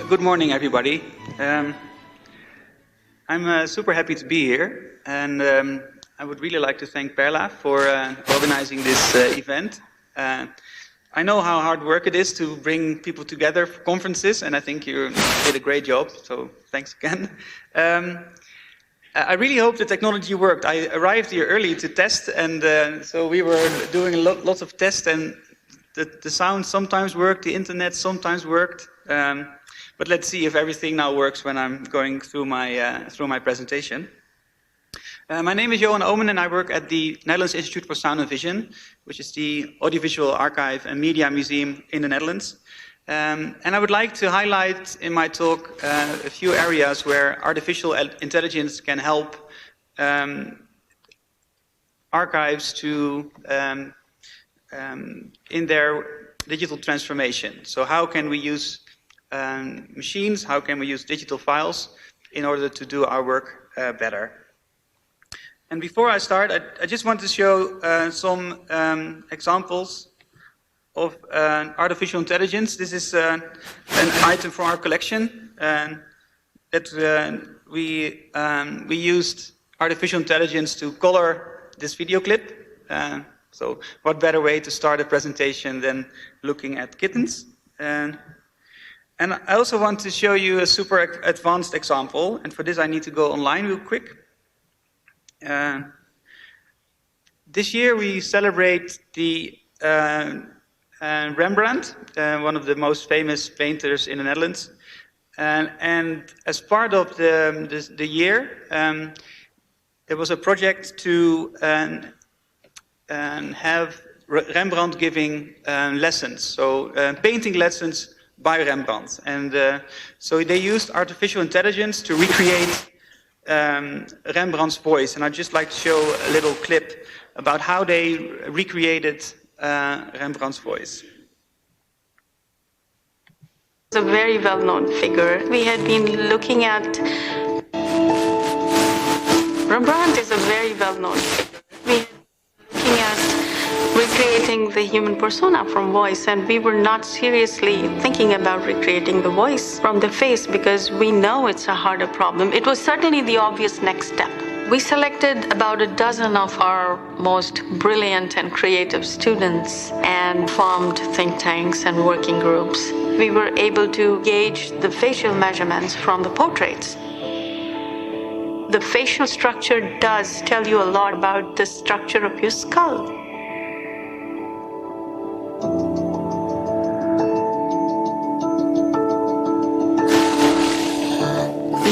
Good morning, everybody. I'm super happy to be here, and I would really like to thank Perla for organizing this event. I know how hard work it is to bring people together for conferences, and I think you did a great job, so thanks again. I really hope the technology worked. I arrived here early to test, and so we were doing lots of tests, and the sound sometimes worked, the internet sometimes worked. But let's see if everything now works when I'm going through my presentation. My name is Johan Oomen, and I work at the Netherlands Institute for Sound and Vision, which is the audiovisual archive and media museum in the Netherlands. And I would like to highlight in my talk a few areas where artificial intelligence can help archives to in their digital transformation. So how can we use machines, how can we use digital files in order to do our work better? And before I start, I just want to show some examples of artificial intelligence. This is an item from our collection that we used artificial intelligence to color this video clip. So what better way to start a presentation than looking at kittens? And I also want to show you a super advanced example, and for this I need to go online real quick. This year we celebrate the Rembrandt, one of the most famous painters in the Netherlands. And as part of the year, there was a project to have Rembrandt giving lessons, so painting lessons by Rembrandt. And so they used artificial intelligence to recreate Rembrandt's voice. And I'd just like to show a little clip about how they recreated Rembrandt's voice. It's a very well-known figure. We had been looking at... Rembrandt is a very well-known figure. We had been looking at recreating the human persona from voice, and we were not seriously thinking about recreating the voice from the face because we know it's a harder problem. It was certainly the obvious next step. We selected about a dozen of our most brilliant and creative students and formed think tanks and working groups. We were able to gauge the facial measurements from the portraits. The facial structure does tell you a lot about the structure of your skull.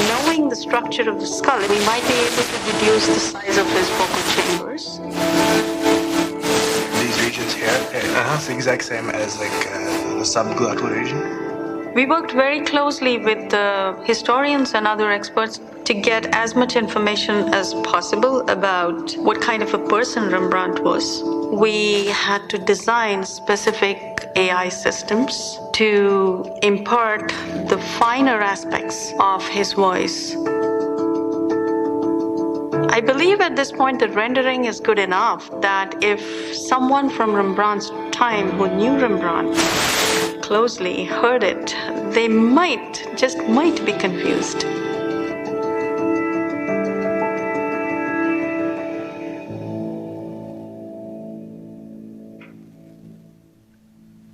Knowing the structure of the skull, we might be able to deduce the size of his vocal chambers. These regions here, it's the exact same as like the subglottal region. We worked very closely with the historians and other experts to get as much information as possible about what kind of a person Rembrandt was. We had to design specific AI systems to impart the finer aspects of his voice. I believe at this point the rendering is good enough that if someone from Rembrandt's time who knew Rembrandt closely heard it, they just might be confused.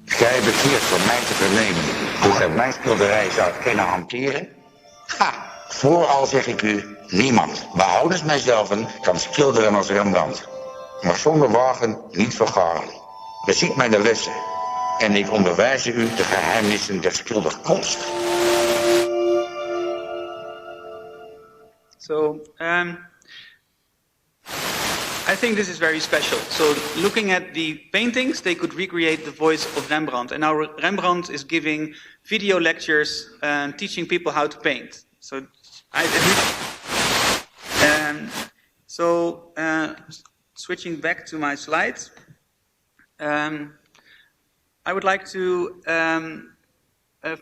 Gij begeert van mij te vernemen hoe gij mijn schilderij zou kunnen hanteren? Ha, vooral zeg ik u, niemand, behoudens mijzelf, kan schilderen als Rembrandt. Maar zonder wagen niet vergaren. Beziet mij de lessen en ik onderwijs u de geheimnissen der schilderkunst. So, I think this is very special. So looking at the paintings, they could recreate the voice of Rembrandt. And now Rembrandt is giving video lectures and teaching people how to paint. So, switching back to my slides, I would like to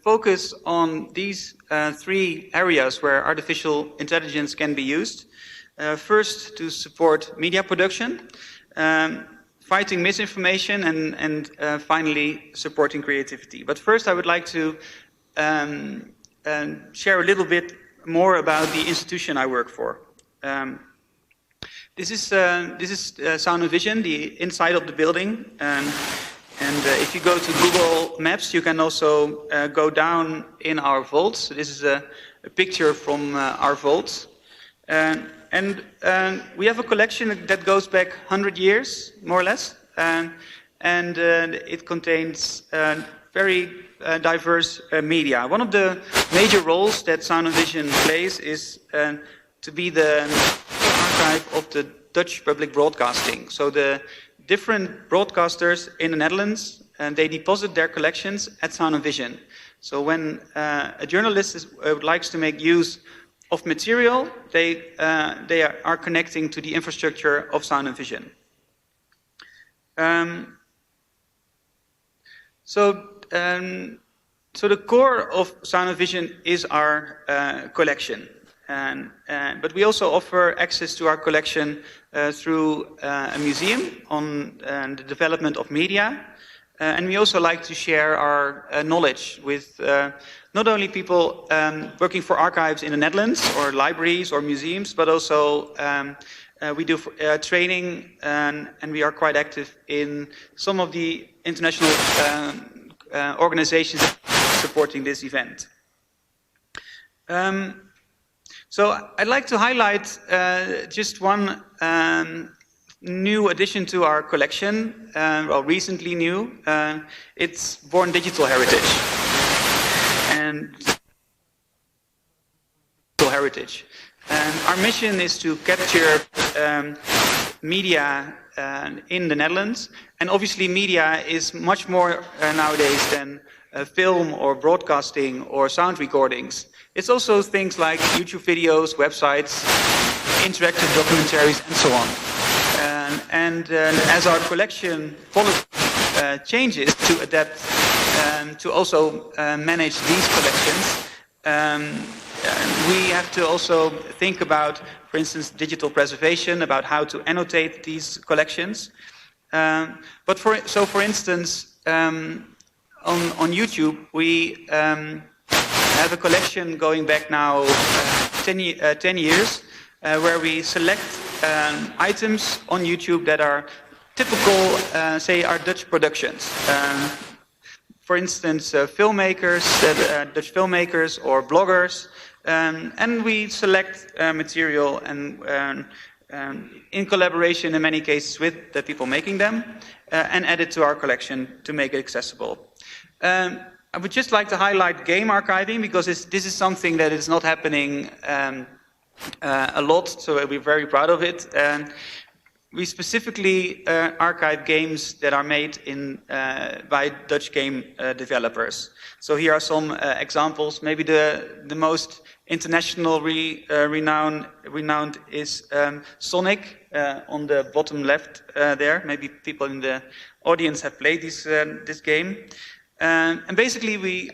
focus on these three areas where artificial intelligence can be used. First, to support media production, fighting misinformation, and finally, supporting creativity. But first, I would like to share a little bit more about the institution I work for. This is Sound and Vision, the inside of the building. And if you go to Google Maps, you can also go down in our vaults. So this is a picture from our vaults. And we have a collection that goes back 100 years, more or less. And it contains very diverse media. One of the major roles that Sound and Vision plays is to be the archive of the Dutch public broadcasting. So the different broadcasters in the Netherlands, they deposit their collections at Sound and Vision. So when a journalist likes to make use of material, they are connecting to the infrastructure of Sound and Vision. So the core of Sound and Vision is our collection. But we also offer access to our collection through a museum on the development of media. And we also like to share our knowledge with not only people working for archives in the Netherlands or libraries or museums, but also we do training and we are quite active in some of the international organizations supporting this event. So I'd like to highlight just one new addition to our collection, well, recently new. It's Born Digital Heritage. And our mission is to capture media in the Netherlands. And obviously media is much more nowadays than film or broadcasting or sound recordings. It's also things like YouTube videos, websites, interactive documentaries, and so on. And as our collection policy changes to adapt to also manage these collections, we have to also think about, for instance, digital preservation, about how to annotate these collections. But for instance, on YouTube, we have a collection going back now 10 years, where we select items on YouTube that are typical, say, our Dutch productions. For instance, filmmakers, Dutch filmmakers or bloggers, and we select material and in collaboration in many cases with the people making them, and add it to our collection to make it accessible. I would just like to highlight game archiving because this is something that is not happening a lot, so we're very proud of it. We specifically archive games that are made by Dutch game developers. So here are some examples. Maybe the most international renowned is Sonic on the bottom left there. Maybe people in the audience have played this game. And basically we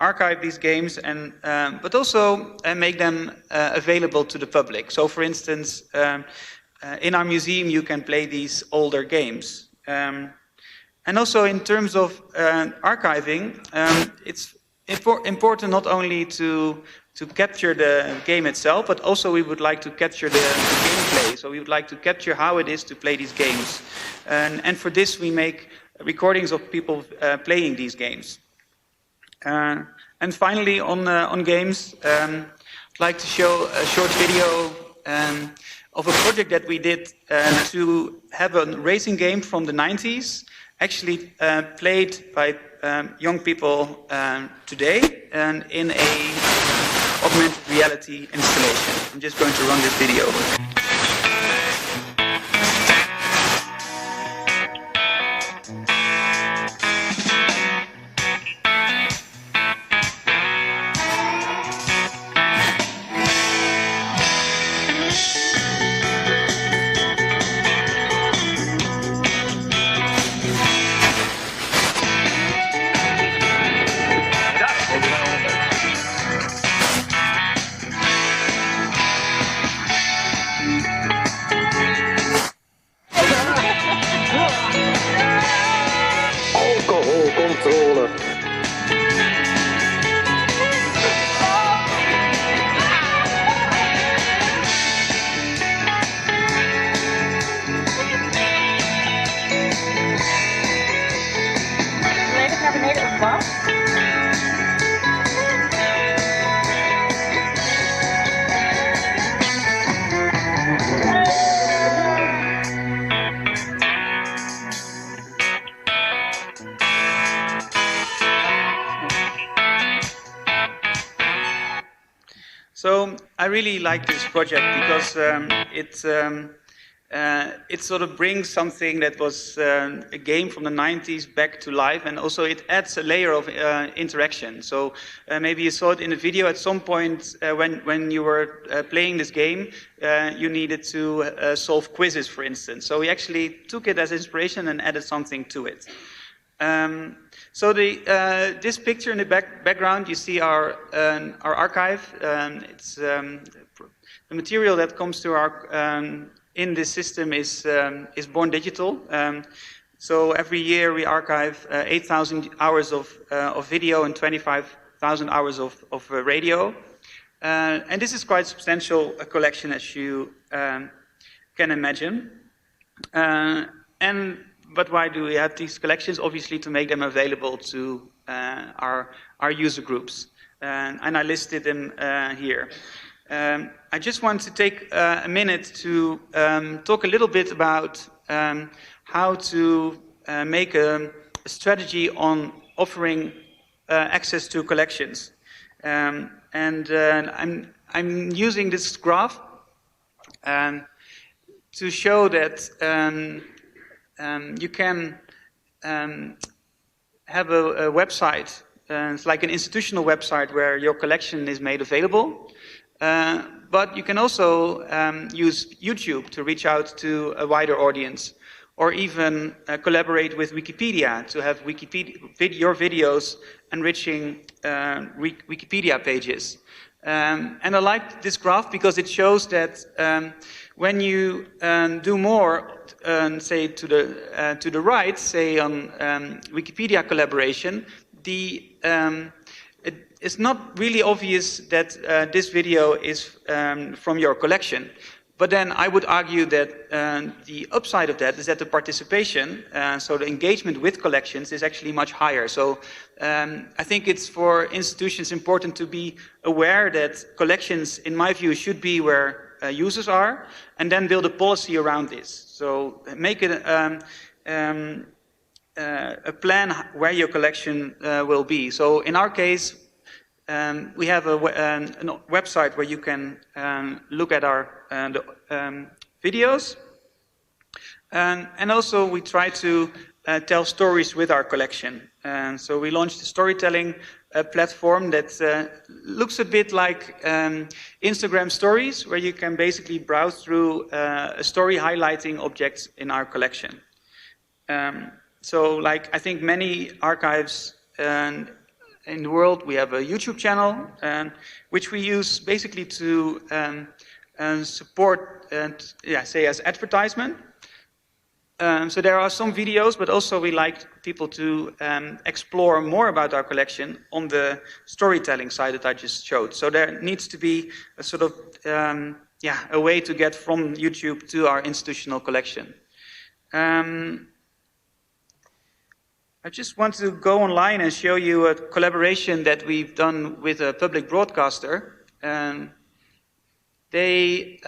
archive these games and but also make them available to the public. So for instance, in our museum you can play these older games. And also in terms of archiving, it's important not only to capture the game itself, but also we would like to capture the gameplay. So we would like to capture how it is to play these games. And for this we make recordings of people playing these games. And finally, on games, I'd like to show a short video of a project that we did to have a racing game from the 90s, actually played by young people today and in a augmented reality installation. I'm just going to run this video. So I really like this project because it sort of brings something that was a game from the 90s back to life, and also it adds a layer of interaction. So maybe you saw it in the video at some point when you were playing this game, you needed to solve quizzes, for instance. So we actually took it as inspiration and added something to it. So this picture in the background, you see our archive. It's the material that comes to our in this system is born digital. So every year we archive 8,000 hours of video and 25,000 hours of radio. And this is quite substantial a collection, as you can imagine. But why do we have these collections? Obviously to make them available to our user groups. And I listed them here. I just want to take a minute to talk a little bit about how to make a strategy on offering access to collections. I'm using this graph to show that you can have a website, it's like an institutional website where your collection is made available. But you can also use YouTube to reach out to a wider audience, or even collaborate with Wikipedia to have your videos enriching Wikipedia pages. And I like this graph because it shows that when you do more, say to the right, say on Wikipedia collaboration, it's not really obvious that this video is from your collection. But then I would argue that the upside of that is that the participation, so the engagement with collections, is actually much higher. So I think it's for institutions important to be aware that collections, in my view, should be where users are, and then build a policy around this. So make it a plan where your collection will be. So in our case, we have a website where you can look at our videos, and also we try to tell stories with our collection. So we launched a storytelling platform that looks a bit like Instagram stories, where you can basically browse through a story highlighting objects in our collection. So like I think many archives in the world, we have a YouTube channel, which we use basically to support, say as advertisement. So there are some videos, but also we like people to explore more about our collection on the storytelling side that I just showed. So there needs to be a sort of, a way to get from YouTube to our institutional collection. I just want to go online and show you a collaboration that we've done with a public broadcaster. They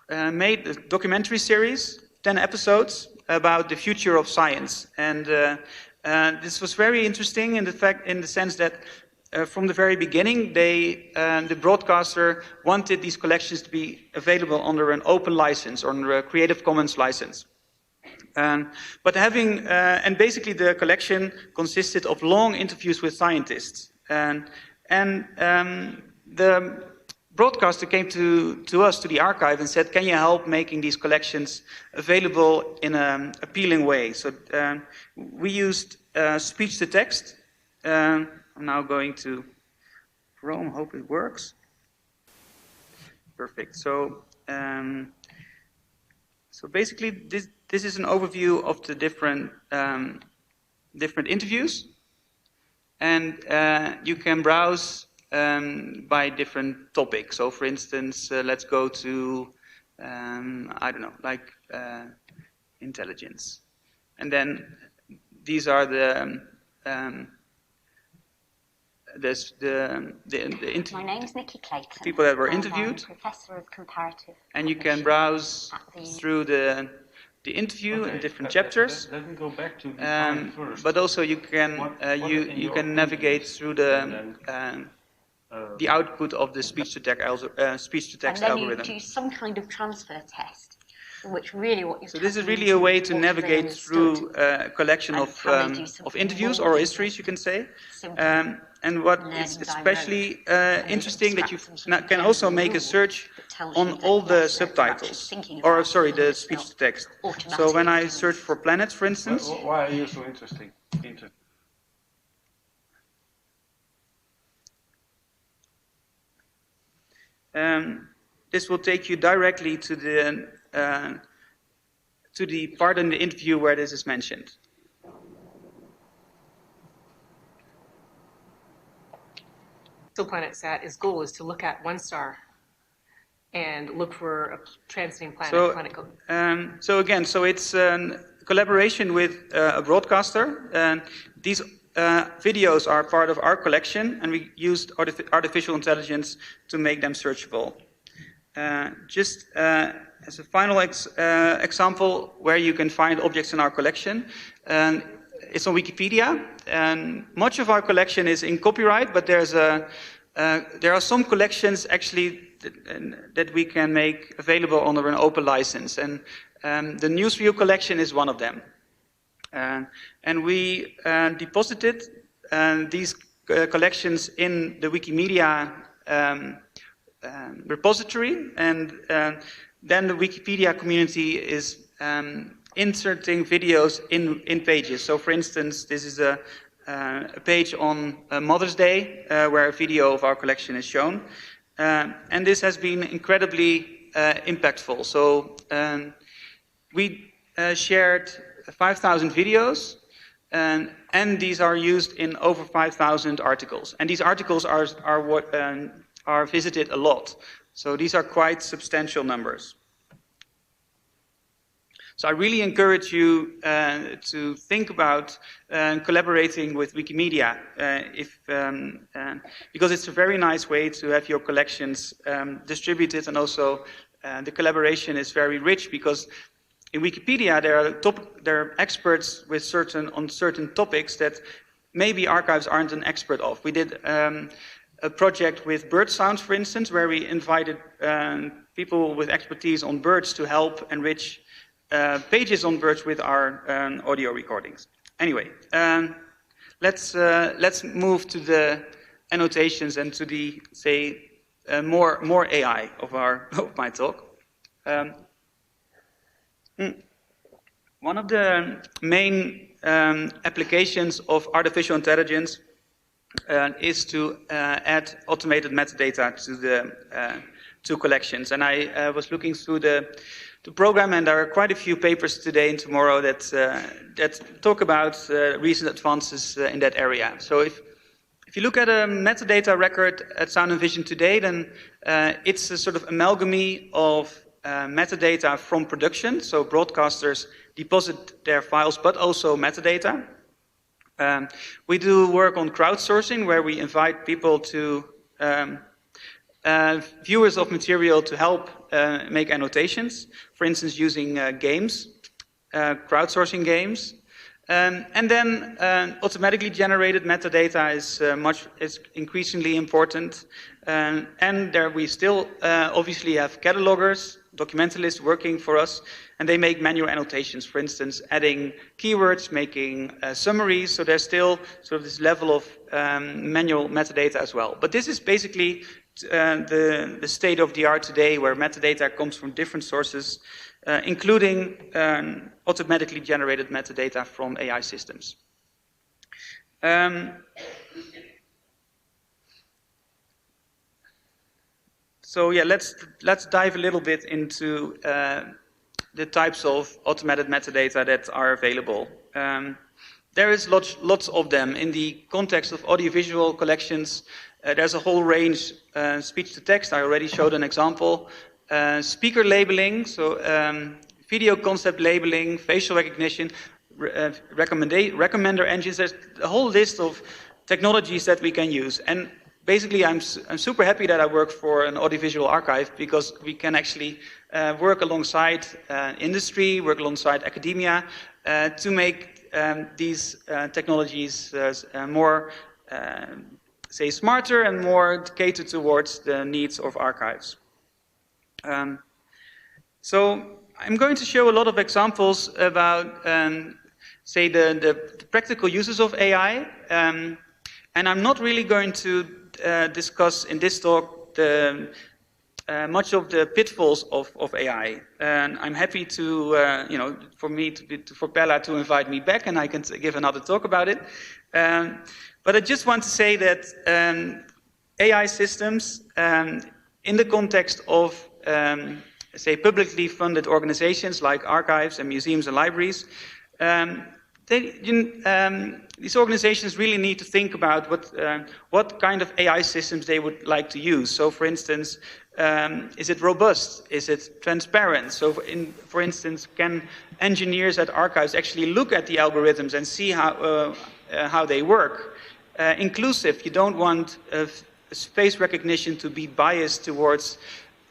made a documentary series, 10 episodes, about the future of science. And this was very interesting in the sense that from the very beginning, the broadcaster wanted these collections to be available under an open license, or under a Creative Commons license. But having, and basically the collection consisted of long interviews with scientists. And the broadcaster came to us, to the archive, and said, can you help making these collections available in an appealing way? So we used speech to text. I'm now going to Chrome, hope it works. Perfect. So basically this is an overview of the different interviews, and you can browse by different topics. So for instance, let's go to, I don't know, like intelligence. And then these are the My name's Nikki Clayton. People that were interviewed. I'm Professor of Comparative And you can browse through the interview in different chapters. Let me go back to the first. But also you can you can navigate through the the output of the speech-to-text and then algorithm. you do some kind of transfer test, in which really what you're So this is tapping really a into way is to what they navigate understood. through a collection And can they do of something interviews more or than histories, just you can say. simple And what learning is down especially road? Can they interesting that you extract some sort of can also general make a rule search that tells on you that, all the yes, they're actually subtitles, thinking or about sorry, it, the and it's not speech-to-text. So automatically when I doing search it. for planets, for instance, Why are you so interested? this will take you directly to the part in the interview where this is mentioned. PlanetSat, goal is to look at one star and look for a transiting planet. So again, it's a collaboration with a broadcaster, and these videos are part of our collection, and we used artificial intelligence to make them searchable. Just as a final example where you can find objects in our collection, it's on Wikipedia, and much of our collection is in copyright, but there are some collections actually that we can make available under an open license, and the Newsreel collection is one of them. And we deposited these collections in the Wikimedia repository, and then the Wikipedia community is inserting videos in pages. So for instance, this is a page on Mother's Day where a video of our collection is shown. And this has been incredibly impactful. So we shared 5,000 videos, and these are used in over 5,000 articles. And these articles are visited a lot. So these are quite substantial numbers. So I really encourage you to think about collaborating with Wikimedia, because it's a very nice way to have your collections distributed, and also the collaboration is very rich because in Wikipedia there are experts on certain topics that maybe archives aren't an expert of. We did a project with bird sounds, for instance, where we invited people with expertise on birds to help enrich pages on birds with our audio recordings. Anyway, let's move to the annotations and to the more AI of my talk. One of the main applications of artificial intelligence is to add automated metadata to the collections. And I was looking through the program, and there are quite a few papers today and tomorrow that talk about recent advances in that area. So if you look at a metadata record at Sound and Vision today, then it's a sort of amalgamy of metadata from production. So broadcasters deposit their files, but also metadata. We do work on crowdsourcing, where we invite people to viewers of material to help make annotations, for instance, using games, crowdsourcing games. And then automatically generated metadata is increasingly important. And there we still obviously have catalogers, documentalists working for us, and they make manual annotations, for instance, adding keywords, making summaries. So there's still sort of this level of manual metadata as well. But this is basically the state of the art today, where metadata comes from different sources, including automatically generated metadata from AI systems. So yeah, let's dive a little bit into the types of automated metadata that are available. There is lots of them. In the context of audiovisual collections, there's a whole range, speech-to-text, I already showed an example, speaker labeling, so video concept labeling, facial recognition, recommender engines. There's a whole list of technologies that we can use. And basically, I'm super happy that I work for an audiovisual archive, because we can actually work alongside industry, work alongside academia to make these technologies more say, smarter and more catered towards the needs of archives. So I'm going to show a lot of examples about, say, the practical uses of AI, and I'm not really going to discuss in this talk much of the pitfalls of AI. And I'm happy to, you know, for Bella to invite me back, and I can give another talk about it. But I just want to say that AI systems, in the context of, say, publicly funded organizations like archives and museums and libraries, these organizations really need to think about what kind of AI systems they would like to use. So, for instance, is it robust? Is it transparent? So, for instance, can engineers at archives actually look at the algorithms and see how they work? Inclusive. You don't want face recognition to be biased towards,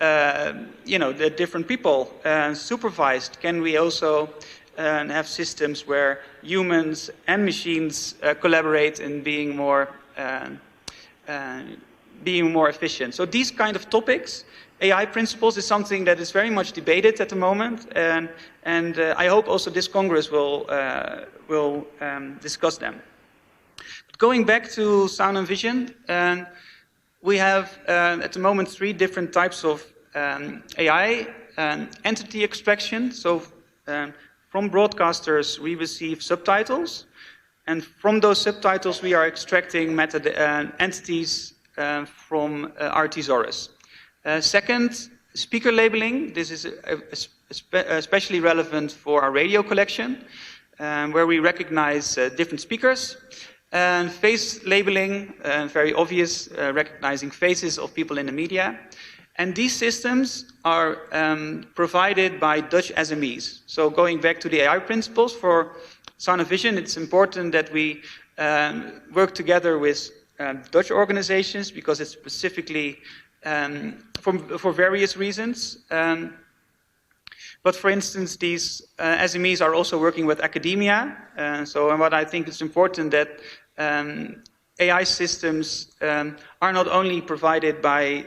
you know, the different people. Supervised. Can we also have systems where humans and machines collaborate in being more efficient? So these kind of topics, AI principles, is something that is very much debated at the moment, and I hope also this Congress will discuss them. But going back to sound and vision, we have at the moment 3 different types of AI. Entity extraction, so from broadcasters we receive subtitles, and from those subtitles we are extracting entities from our thesaurus. Second, speaker labeling. This is especially relevant for our radio collection, where we recognize different speakers. And face labeling, very obvious, recognizing faces of people in the media. And these systems are provided by Dutch SMEs. So going back to the AI principles for sound and vision, it's important that we work together with Dutch organizations, because it's specifically for various reasons. But for instance, these SMEs are also working with academia. And what I think is important that AI systems are not only provided by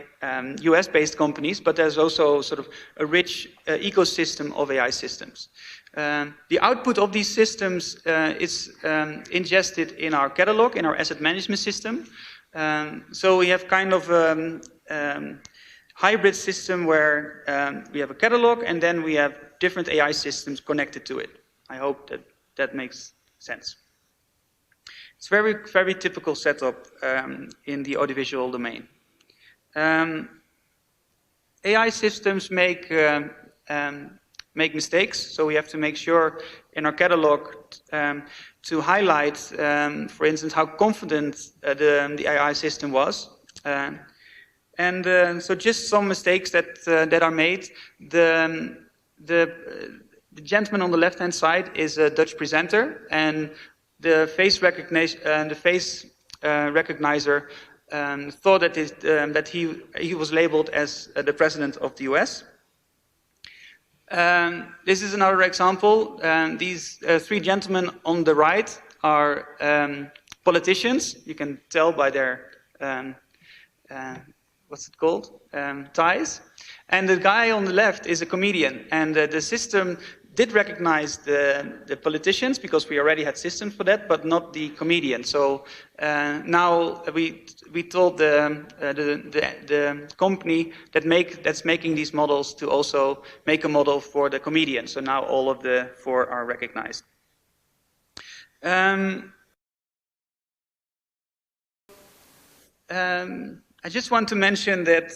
US-based companies, but there's also sort of a rich ecosystem of AI systems. The output of these systems is ingested in our catalog, in our asset management system. So we have kind of hybrid system where we have a catalog and then we have different AI systems connected to it. I hope that makes sense. It's very, very typical setup in the audiovisual domain. AI systems make mistakes, so we have to make sure in our catalog to highlight, for instance, how confident the AI system was. So just some mistakes that are made. The gentleman on the left-hand side is a Dutch presenter, and the face recognition, the face recognizer thought that he was labeled as the president of the US. This is another example. These 3 gentlemen on the right are politicians. You can tell by their what's it called? Ties. And the guy on the left is a comedian. And the system did recognize the politicians, because we already had systems for that, but not the comedian. So now we told the company that's making these models to also make a model for the comedian. So now all of the 4 are recognized. I just want to mention that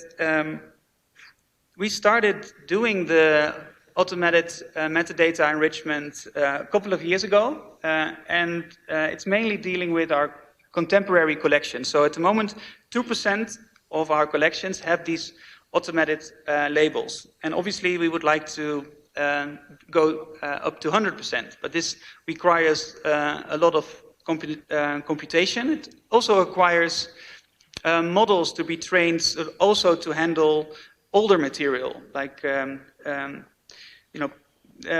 we started doing the automated metadata enrichment a couple of years ago, and it's mainly dealing with our contemporary collection. So at the moment, 2% of our collections have these automated labels. And obviously, we would like to go up to 100%, but this requires a lot of computation. It also requires models to be trained also to handle older material, like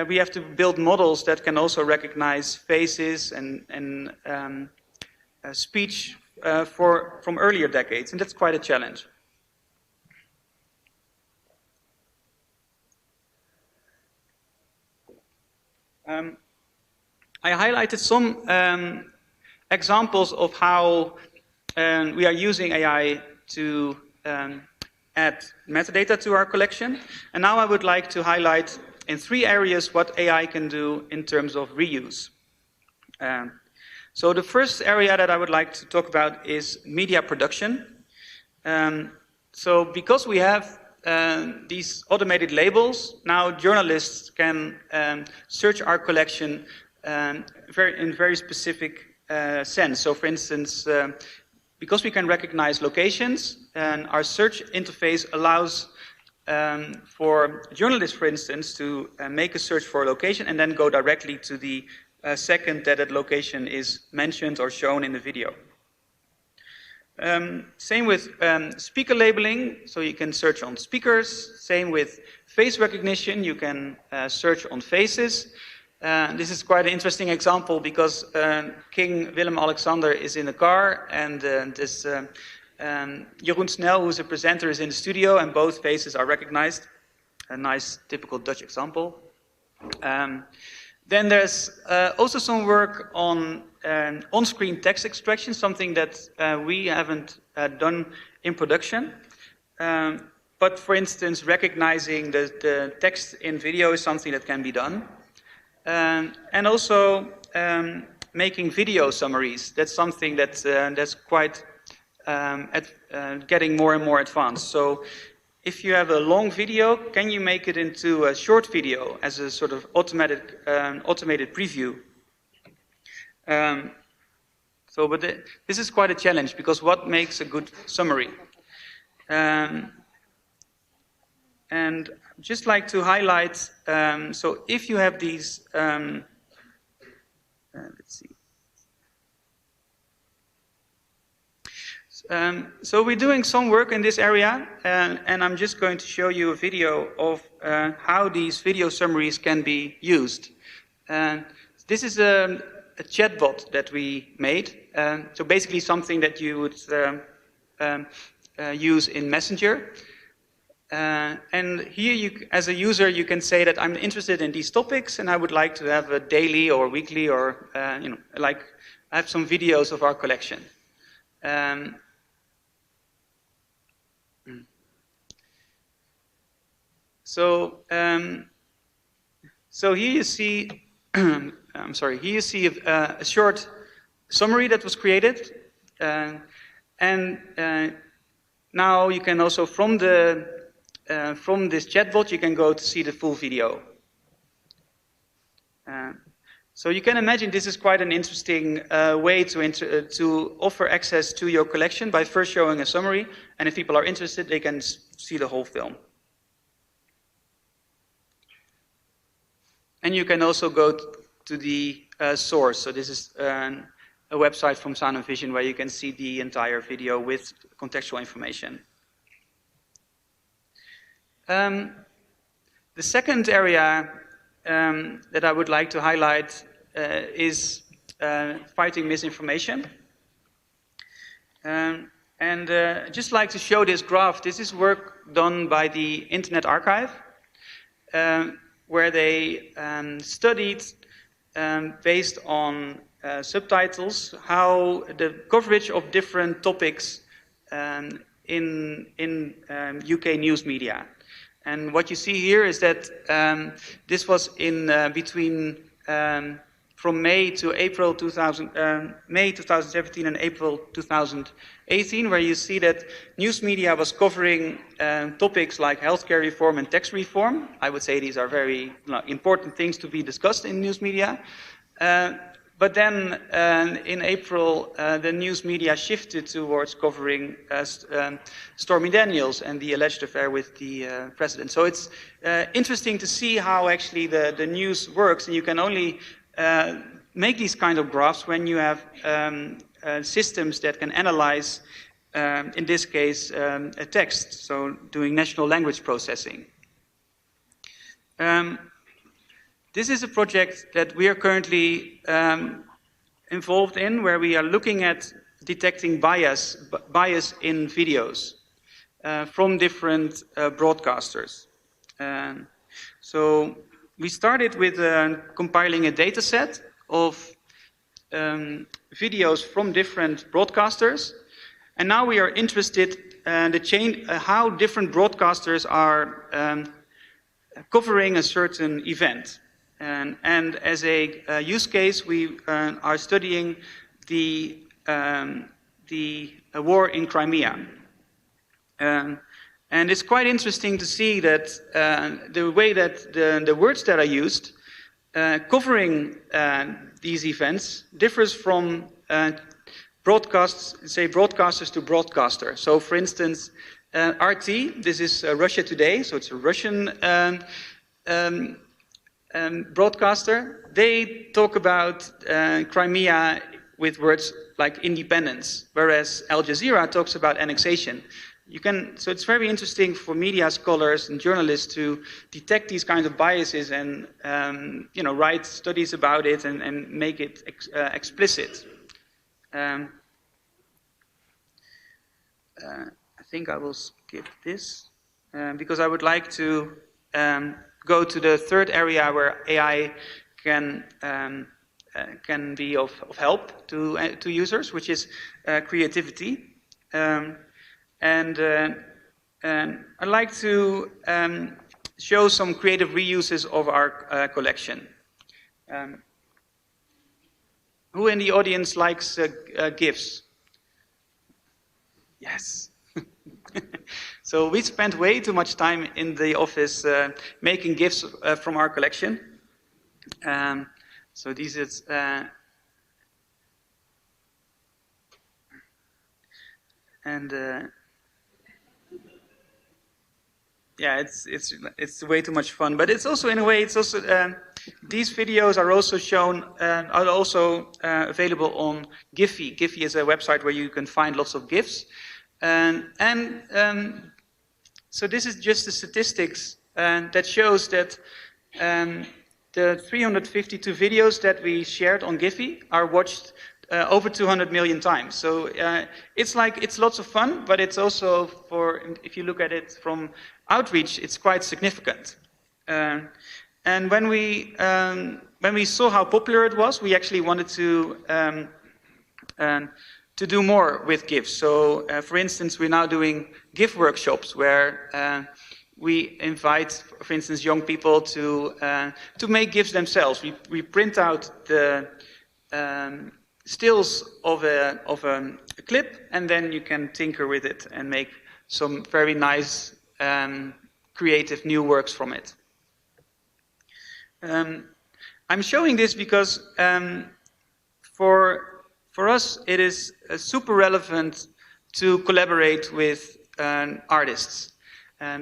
we have to build models that can also recognize faces and speech from earlier decades, and that's quite a challenge. I highlighted some examples of how we are using AI to add metadata to our collection, and now I would like to highlight in 3 areas what AI can do in terms of reuse. So the first area that I would like to talk about is media production. So because we have these automated labels, now journalists can search our collection in very specific sense. So for instance, because we can recognize locations, and our search interface allows for journalists, for instance, to make a search for a location and then go directly to the second that location is mentioned or shown in the video. Same with speaker labeling, so you can search on speakers. Same with face recognition, you can search on faces. This is quite an interesting example because King Willem-Alexander is in a car, and this Jeroen Snel, who's a presenter, is in the studio, and both faces are recognized. A nice, typical Dutch example. Then there's also some work on on-screen text extraction, something that we haven't done in production. But for instance, recognizing the text in video is something that can be done. And also making video summaries. That's something that's quite getting more and more advanced. So if you have a long video, can you make it into a short video as a sort of automated preview? This is quite a challenge, because what makes a good summary? And I'd just like to highlight, so if you have these, let's see. So we're doing some work in this area, and I'm just going to show you a video of how these video summaries can be used. This is a chatbot that we made, so basically something that you would use in Messenger. And here, as a user, you can say that I'm interested in these topics, and I would like to have a daily or weekly, or like have some videos of our collection. So here you see, I'm sorry. Here you see a short summary that was created, and now you can also from this chatbot you can go to see the full video. So you can imagine this is quite an interesting way to offer access to your collection by first showing a summary, and if people are interested, they can see the whole film. And you can also go to the source. So this is a website from Sound and Vision where you can see the entire video with contextual information. The second area that I would like to highlight is fighting misinformation. And I'd just like to show this graph. This is work done by the Internet Archive, where they studied, based on subtitles, how the coverage of different topics in UK news media. And what you see here is that this was in between from May to April May 2017 and April 2018, where you see that news media was covering topics like healthcare reform and tax reform. I would say these are very important things to be discussed in news media. But then in April, the news media shifted towards covering Stormy Daniels and the alleged affair with the president. So it's interesting to see how actually the news works, and you can only make these kind of graphs when you have systems that can analyze, in this case, a text, so doing natural language processing. This is a project that we are currently involved in, where we are looking at detecting bias in videos from different broadcasters. So we started with compiling a data set of videos from different broadcasters, and now we are interested in how different broadcasters are covering a certain event. And as a use case, we are studying the war in Crimea. And it's quite interesting to see that the way that the words that are used covering these events differs from broadcasters to broadcaster. So, for instance, RT, this is Russia Today, so it's a Russian broadcaster. They talk about Crimea with words like independence, whereas Al Jazeera talks about annexation. So it's very interesting for media scholars and journalists to detect these kinds of biases and write studies about it and make it explicit. I think I will skip this because I would like to go to the third area where AI can be of help to users, which is creativity. And I'd like to show some creative reuses of our collection. Who in the audience likes GIFs? Yes. So we spent way too much time in the office making GIFs from our collection. So these is yeah, it's way too much fun, but it's also, in a way, it's also these videos are also shown are also available on Giphy. Giphy is a website where you can find lots of GIFs, so this is just the statistics that shows that the 352 videos that we shared on Giphy are watched over 200 million times. So it's lots of fun, but it's also, if you look at it from outreach, it's quite significant. And when we saw how popular it was, we actually wanted to do more with GIFs. So, for instance, we're now doing GIF workshops where we invite, for instance, young people to make GIFs themselves. We print out the stills of a clip, and then you can tinker with it and make some very nice creative new works from it. I'm showing this because for us it is super relevant to collaborate with artists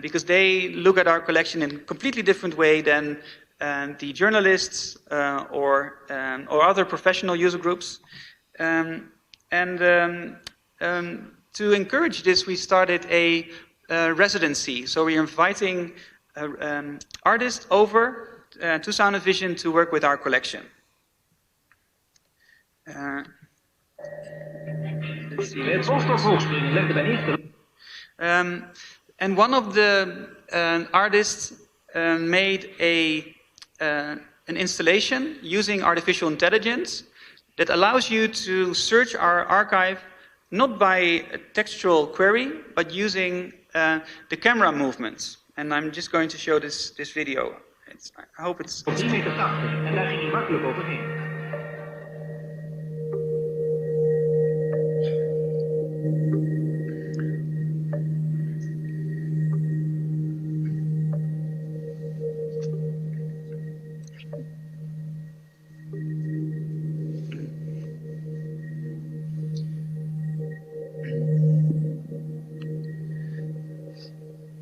because they look at our collection in a completely different way than the journalists or other professional user groups. To encourage this, we started a residency. So we're inviting artists over to Sound and Vision to work with our collection. Let's see. And one of the artists made an installation using artificial intelligence that allows you to search our archive not by a textual query, but using the camera movements. And I'm just going to show this video. I hope it's...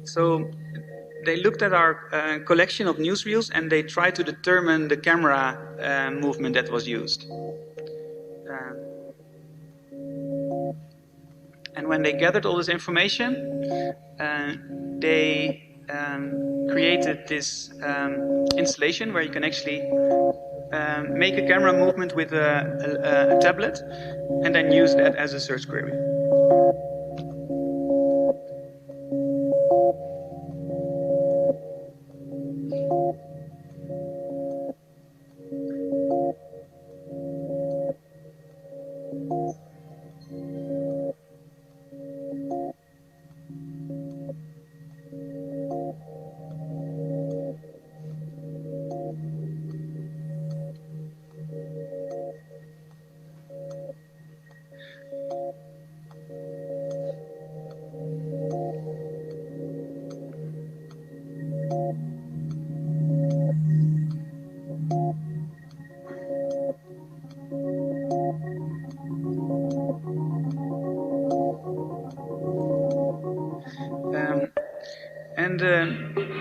So they looked at our collection of newsreels and they tried to determine the camera movement that was used. And when they gathered all this information, they created this installation where you can actually make a camera movement with a tablet, and then use that as a search query.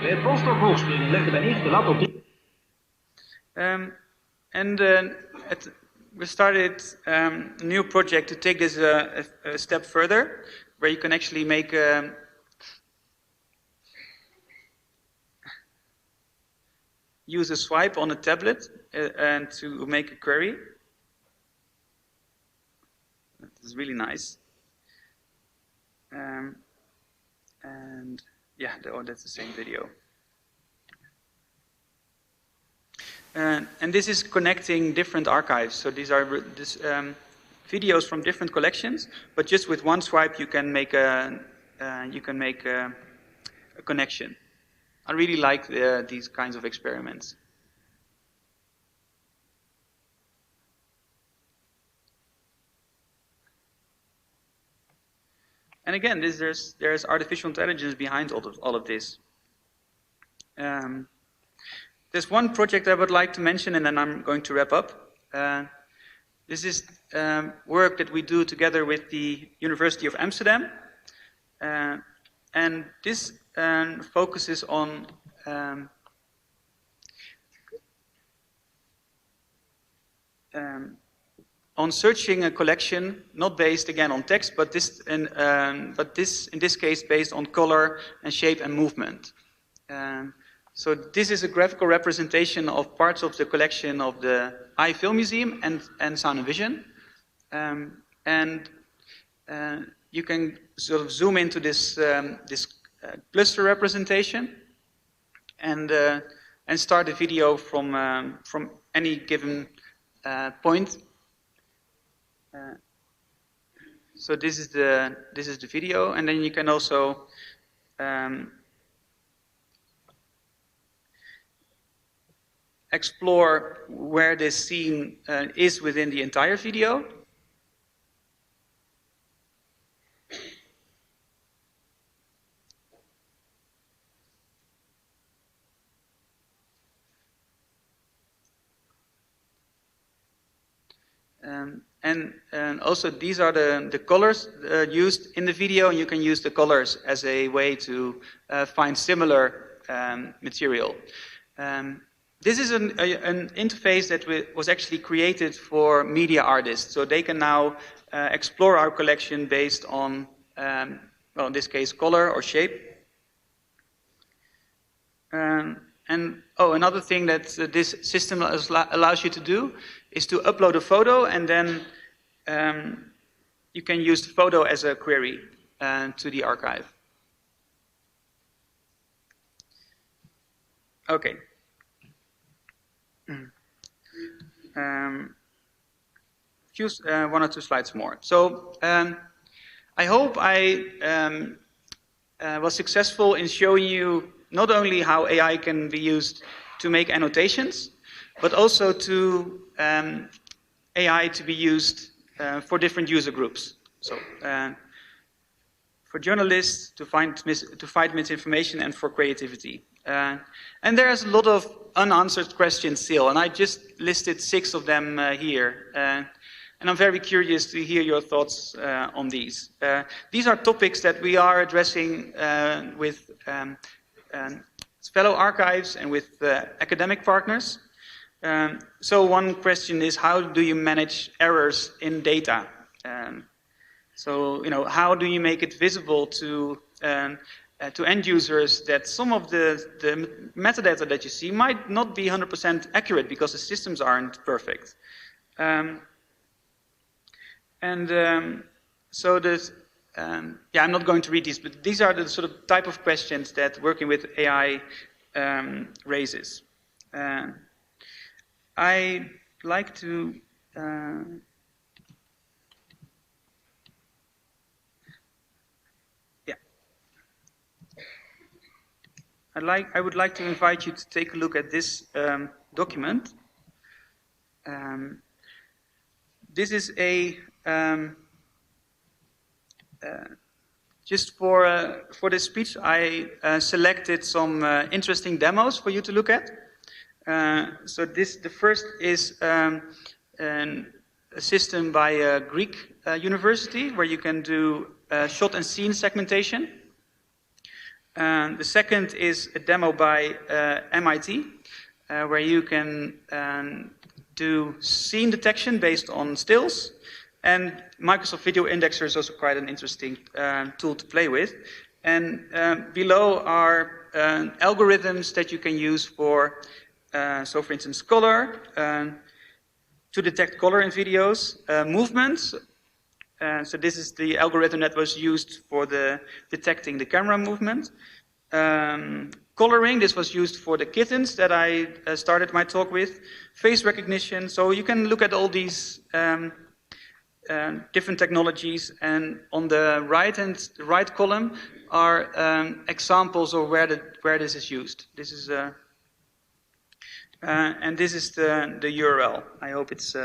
Bij het postdoc hoogspringen legde men eerst de lat op die... We started a new project to take this a step further, where you can actually make use a swipe on a tablet and to make a query. That is really nice. And yeah, that's the same video. And this is connecting different archives. So these are videos from different collections, but just with one swipe you can make a connection. I really like these kinds of experiments. And again, there's artificial intelligence behind all of this. There's one project I would like to mention, and then I'm going to wrap up. This is work that we do together with the University of Amsterdam. And this focuses on searching a collection, not based again on text, but in this case based on color and shape and movement. So this is a graphical representation of parts of the collection of the Eye Film Museum and Sound and Vision. You can sort of zoom into this cluster representation and start a video from any given point. So this is the video, and then you can also explore where this scene is within the entire video. And also these are the colors used in the video, and you can use the colors as a way to find similar material. This is an interface that was actually created for media artists, so they can now explore our collection based on, well, in this case, color or shape. Another thing that this system allows you to do is to upload a photo, and then you can use the photo as a query to the archive. Okay. One or two slides more. So I hope I was successful in showing you not only how AI can be used to make annotations, but also to AI to be used for different user groups. So for journalists to fight misinformation, and for creativity. And there's a lot of unanswered questions still, and I just listed 6 of them here. And I'm very curious to hear your thoughts on these. These are topics that we are addressing with fellow archives and with academic partners. So one question is, how do you manage errors in data? So, you know, how do you make it visible to to end users that some of the metadata that you see might not be 100% accurate because the systems aren't perfect. So there's, yeah, I'm not going to read these, but these are the sort of type of questions that working with AI raises. I like to I would like to invite you to take a look at this document. This is a just for this speech, I selected some interesting demos for you to look at. So the first is a system by a Greek university where you can do shot and scene segmentation. The second is a demo by MIT, where you can do scene detection based on stills. And Microsoft Video Indexer is also quite an interesting tool to play with. And below are algorithms that you can use for, so for instance, color, to detect color in videos, movements. So this is the algorithm that was used for detecting the camera movement. Coloring, this was used for the kittens that I started my talk with. Face recognition, so you can look at all these different technologies, and on the right column are examples of where this is used. This is and this is the URL. I hope it's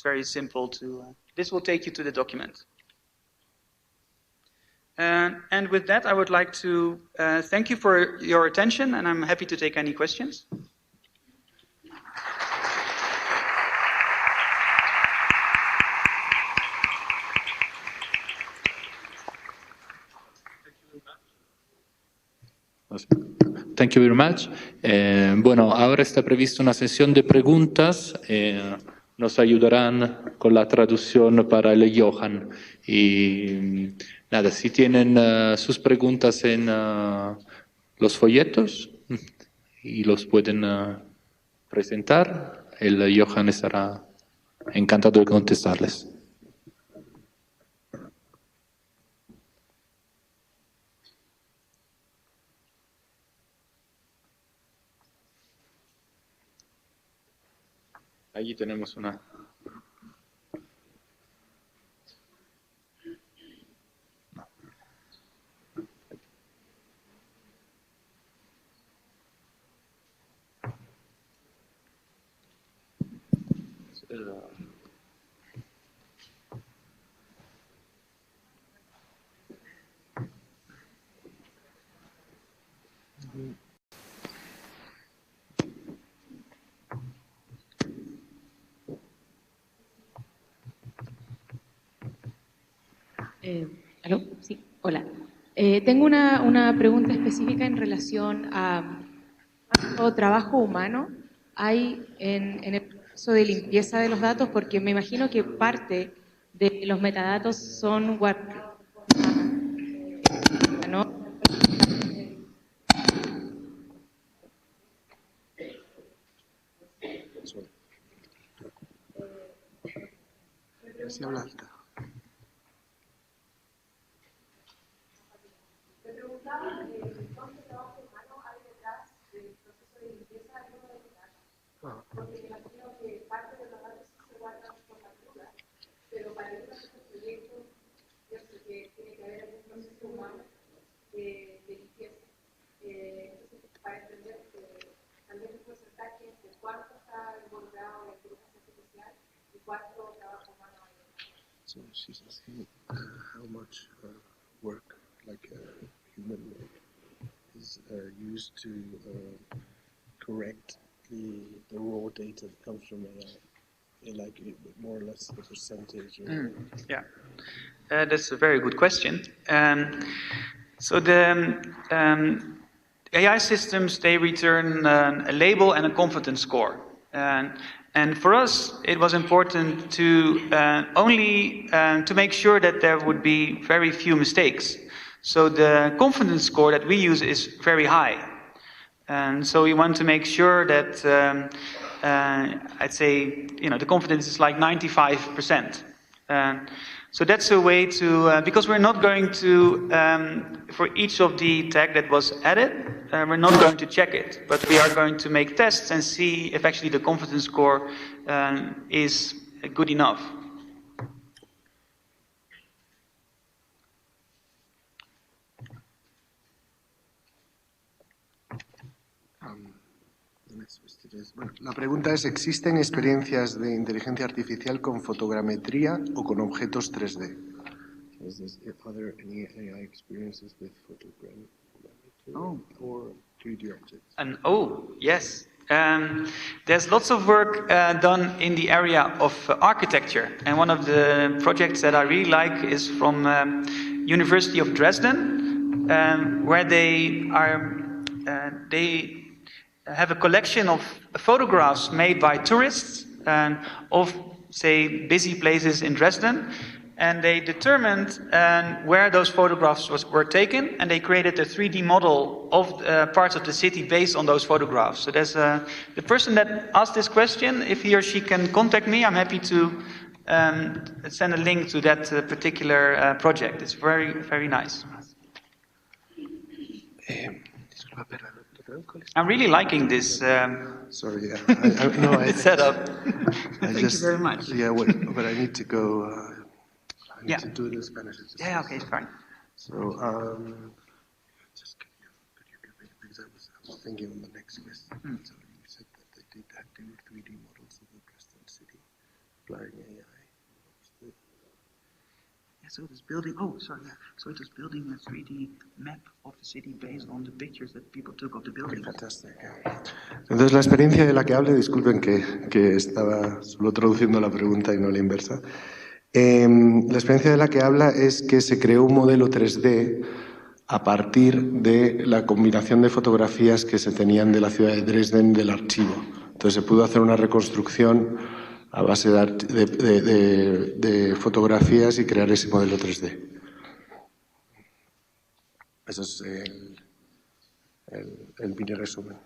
very simple to. This will take you to the document. And with that, I would like to thank you for your attention, and I'm happy to take any questions. Thank you very much. Bueno, ahora está prevista una sesión de preguntas. Nos ayudarán con la traducción para el Johan. Y nada, si tienen sus preguntas en los folletos y los pueden presentar, el Johan estará encantado de contestarles. Allí tenemos una. ¿Aló? Sí, hola. Tengo una pregunta específica en relación a cuánto trabajo humano hay en el proceso de limpieza de los datos, porque me imagino que parte de los metadatos son ¿no? Sí, habla alta. Me preguntaba cuánto trabajo humano hay detrás del proceso de limpieza de los datos. Porque me imagino que parte de los datos se guardan por la cruda, pero para ir a estos proyectos, yo sé que tiene que haber algún proceso humano de limpieza. Entonces, para entender tal vez el porcentaje de cuánto está involucrado en la inteligencia artificial y cuánto trabajo humano hay detrás. So she's asking how much work, like human work, is used to correct the raw data that comes from AI, like more or less the percentage. Or Yeah, that's a very good question. So the AI systems, they return a label and a confidence score. And for us, it was important to only to make sure that there would be very few mistakes. So the confidence score that we use is very high. And so we want to make sure that, I'd say, the confidence is like 95%. So that's a way to, because we're not going to, for each of the tag that was added, we're not going to check it, but we are going to make tests and see if actually the confidence score is good enough. Bueno, la pregunta es, ¿existen experiencias de inteligencia artificial con fotogrametría o con objetos 3D? Are there any AI experiences with photogrammetry or 3D objects? And yes. There's lots of work done in the area of architecture, and one of the projects that I really like is from University of Dresden, where they have a collection of photographs made by tourists of, say, busy places in Dresden, and they determined where those photographs were taken, and they created a 3D model of parts of the city based on those photographs. So there's the person that asked this question, if he or she can contact me, I'm happy to send a link to that particular project. It's very, very nice. I'm really liking this Sorry, yeah. setup. Thank you very much. Yeah, but I need to go. I need to do it in Spanish. Yeah, okay, fine. So, just could you give me, because I was thinking on the next question. So you said that they did do 3D models of the Dresden city, applying AI. So it was building, so it was building a 3D map of the city based on the pictures that people took of the buildings. Fantastic. Entonces, la experiencia de la que hable, disculpen que estaba solo traduciendo la pregunta y no la inversa. La experiencia de la que habla es que se creó un modelo 3D a partir de la combinación de fotografías que se tenían de la ciudad de Dresden del archivo. Entonces se pudo hacer una reconstrucción a base de fotografías y crear ese modelo 3D. Eso es el mini resumen.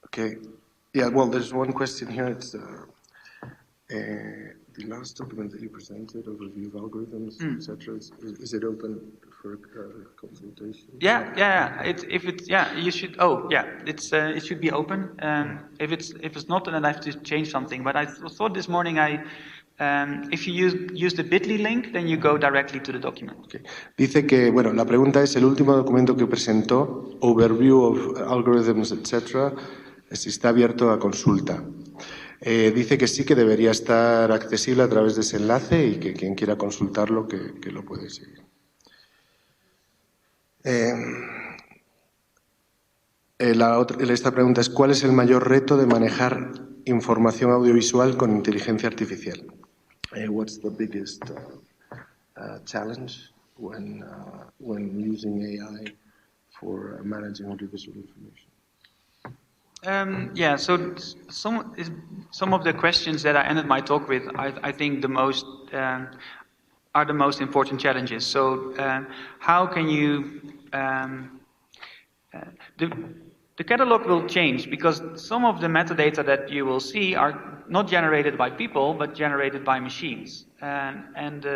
Okay. Yeah, well, there's one question here. It's the last document that you presented, overview of algorithms, etc. Is it open for consultation? Yeah. You should. It should be open. If it's not, then I have to change something. But I thought this morning if you use the bit.ly link, then you go directly to the document. Okay. Dice que, bueno, la pregunta es, el último documento que presentó, overview of algorithms, etc., si está abierto a consulta. Dice que sí, que debería estar accesible a través de ese enlace y que quien quiera consultarlo, que lo puede seguir. Esta pregunta es, ¿cuál es el mayor reto de manejar información audiovisual con inteligencia artificial? What's the biggest challenge when using AI for managing audiovisual information? So some of the questions that I ended my talk with, I think are the most important challenges. So how can you the catalog will change because some of the metadata that you will see are not generated by people but generated by machines, and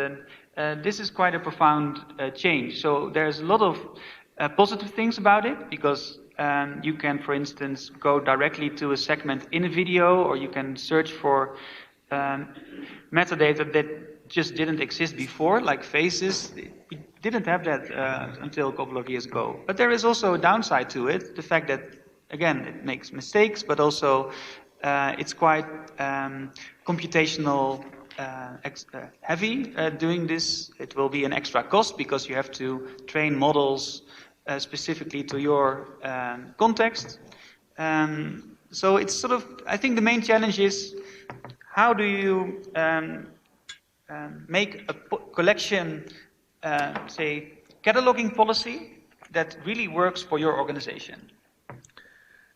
this is quite a profound change. So there's a lot of positive things about it because you can, for instance, go directly to a segment in a video, or you can search for metadata that just didn't exist before, like faces. We didn't have that until a couple of years ago. But there is also a downside to it, the fact that, again, it makes mistakes, but also it's quite computational heavy doing this. It will be an extra cost because you have to train models specifically to your context. So it's sort of, I think the main challenge is how do you make a collection, say, cataloging policy that really works for your organization?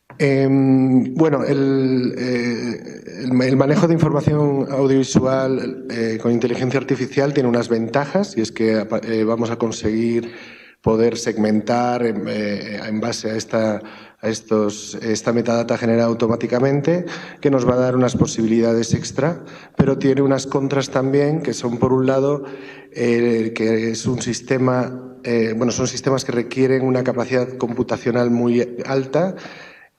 Bueno, el manejo de información audiovisual con inteligencia artificial tiene unas ventajas, y es que vamos a conseguir poder segmentar en base a esta metadata generada automáticamente, que nos va a dar unas posibilidades extra, pero tiene unas contras también, que son, por un lado, que es un sistema, son sistemas que requieren una capacidad computacional muy alta,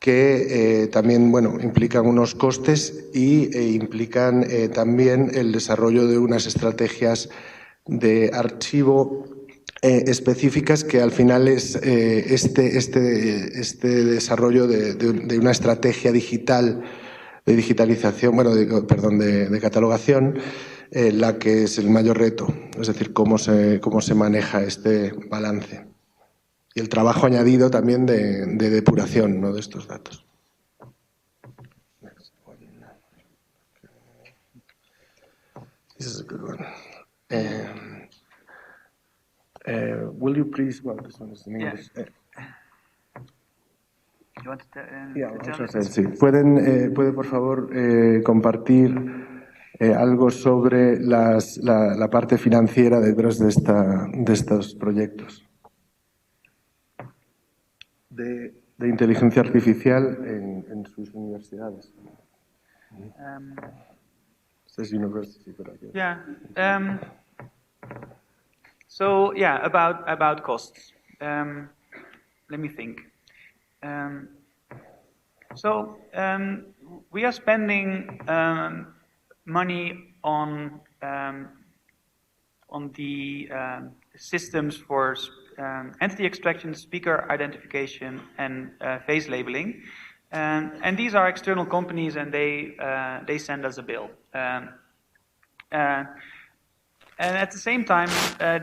que también implican unos costes e implican también el desarrollo de unas estrategias de archivo específicas, que al final es este desarrollo de una estrategia digital, de digitalización, de catalogación, la que es el mayor reto, es decir, cómo se maneja este balance. Y el trabajo añadido también de depuración, ¿no?, de estos datos. This is a good one. Will you please, this one is in English. Sí. ¿Puede por favor compartir algo sobre la parte financiera detrás de estos proyectos de inteligencia artificial en sus universidades? Says university, but I guess. Yeah. About costs. Let me think. We are spending money on the systems for entity extraction, speaker identification, and face labeling. And these are external companies, and they send us a bill. And at the same time,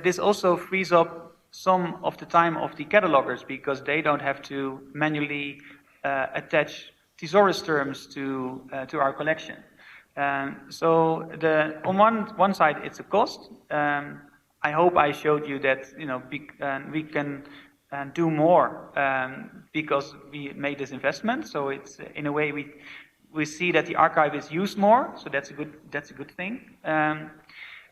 this also frees up some of the time of the catalogers, because they don't have to manually attach thesaurus terms to our collection. So on one side, it's a cost. I hope I showed you that we can do more because we made this investment. So it's in a way we see that the archive is used more. So that's a good thing.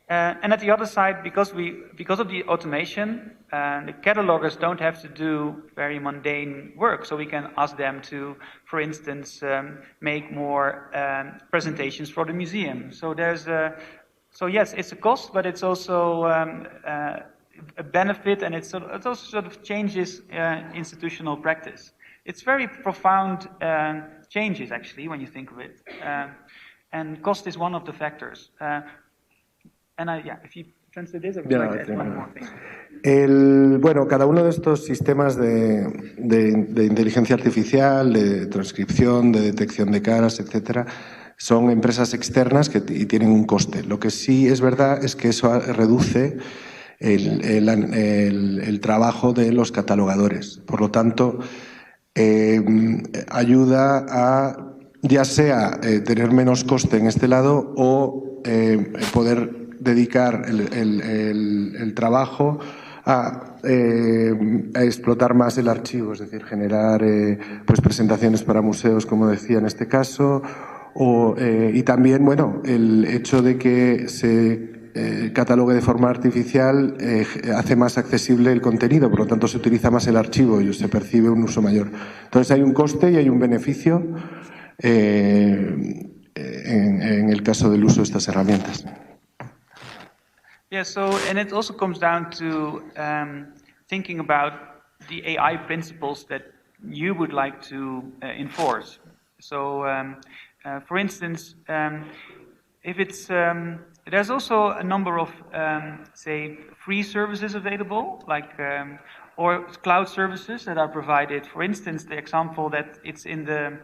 And at the other side, because of the automation, the catalogers don't have to do very mundane work. So we can ask them to, for instance, make more presentations for the museum. So so yes, it's a cost, but it's also a benefit, and it also sort of changes institutional practice. It's very profound changes, actually, when you think of it. And cost is one of the factors. If you translate this, I would like to add one more thing. Cada uno de estos sistemas de inteligencia artificial, de transcripción, de detección de caras, etcétera, son empresas externas y tienen un coste. Lo que sí es verdad es que eso reduce el trabajo de los catalogadores. Por lo tanto, ayuda a, ya sea tener menos coste en este lado, o poder dedicar el trabajo a explotar más el archivo, es decir, generar presentaciones para museos, como decía en este caso, y también el hecho de que se catalogue de forma artificial hace más accesible el contenido, por lo tanto se utiliza más el archivo y se percibe un uso mayor. Entonces hay un coste y hay un beneficio en el caso del uso de estas herramientas. Yeah, and it also comes down to thinking about the AI principles that you would like to enforce. So, for instance, if it's there's also a number of say free services available, like or cloud services that are provided. For instance, the example that it's in the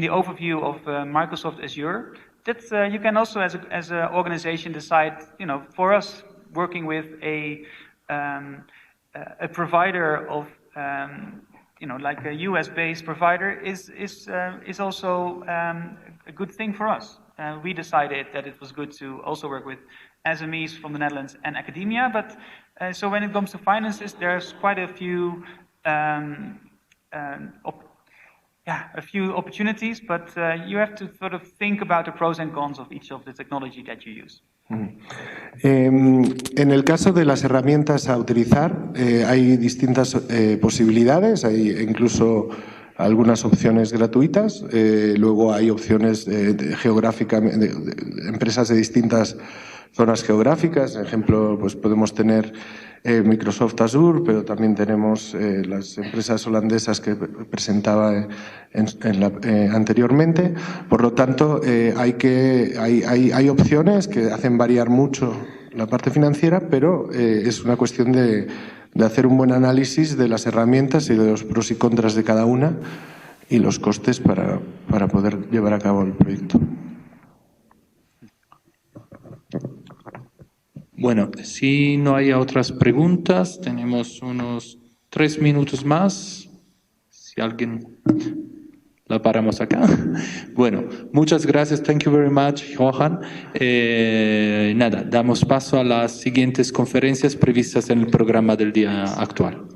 overview of Microsoft Azure. That you can also, as an organization, decide. For us, working with a provider of, like a US-based provider, is also a good thing for us. We decided that it was good to also work with SMEs from the Netherlands and academia. But so when it comes to finances, there's quite a few a few opportunities, but you have to sort of think about the pros and cons of each of the technology that you use. En el caso de las herramientas a utilizar, hay distintas posibilidades, hay incluso algunas opciones gratuitas, luego hay opciones geográficas, de empresas de distintas zonas geográficas. Por ejemplo, pues podemos tener Microsoft Azure, pero también tenemos las empresas holandesas que presentaba anteriormente. Por lo tanto, hay opciones que hacen variar mucho la parte financiera, pero es una cuestión de hacer un buen análisis de las herramientas y de los pros y contras de cada una y los costes para poder llevar a cabo el proyecto. Bueno, si no hay otras preguntas, tenemos unos 3 minutos más. Si alguien la paramos acá. Bueno, muchas gracias. Thank you very much, Johan. Nada, damos paso a las siguientes conferencias previstas en el programa del día actual.